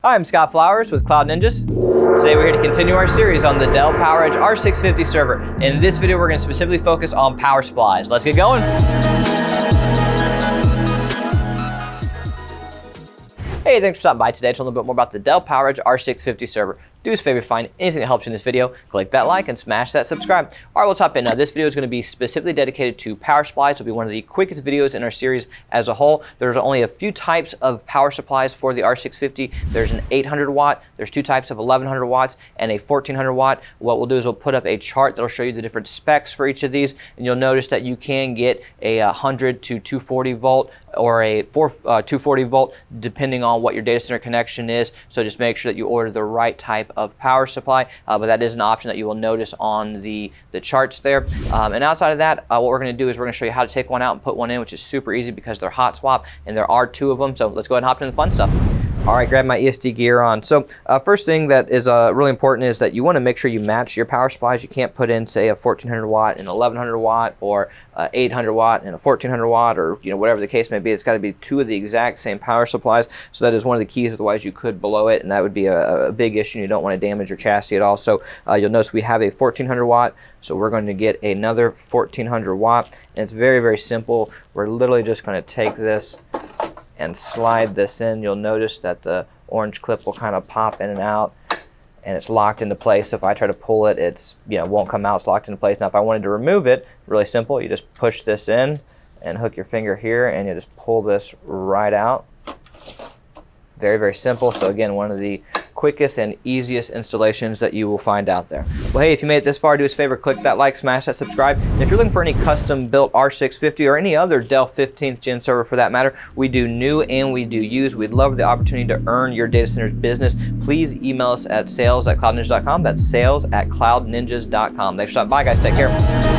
Hi, I'm Scott Flowers with Cloud Ninjas. Today we're here to continue our series on the Dell PowerEdge R650 server. In this video, we're going to specifically focus on power supplies. Let's get going. Hey, thanks for stopping by today to learn a little bit more about the Dell PowerEdge R650 server. Do us a favor, if you find anything that helps you in this video, click that like and smash that subscribe. All right, we'll top in. Now, this video is going to be specifically dedicated to power supplies. It'll be one of the quickest videos in our series as a whole. There's only a few types of power supplies for the R650. There's an 800 watt, there's two types of 1100 watts, and a 1400 watt. What we'll do is we'll put up a chart that'll show you the different specs for each of these, and you'll notice that you can get a 100 to 240 volt or a 240 volt depending on what your data center connection is. So just make sure that you order the right type of power supply, but that is an option that you will notice on the charts there. And outside of that, what we're going to do is we're going to show you how to take one out and put one in, which is super easy because they're hot swap and there are two of them. So let's go ahead and hop into the fun stuff. All right, grab my ESD gear on. So first thing that is really important is that you want to make sure you match your power supplies. You can't put in, say, a 1400 watt and 1100 watt or 800 watt and a 1400 watt or whatever the case may be. It's got to be two of the exact same power supplies. So that is one of the keys, otherwise you could blow it, and that would be a big issue. You don't want to damage your chassis at all. So you'll notice we have a 1400 watt, so we're going to get another 1400 watt. And it's very, very simple. We're literally just going to take this and slide this in. You'll notice that the orange clip will kind of pop in and out, and it's locked into place. So if I try to pull it, it's won't come out. It's locked into place. Now if I wanted to remove it, really simple. You just push this in and hook your finger here, and you just pull this right out. Very, very simple. So again, one of the quickest and easiest installations that you will find out there. Well, hey, if you made it this far, do us a favor, click that like, smash that subscribe. And if you're looking for any custom built R650 or any other Dell 15th gen server for that matter, we do new and we do used. We'd love the opportunity to earn your data center's business. Please email us at sales@cloudninjas.com. That's sales@cloudninjas.com. Thanks for stopping by, guys. Take care.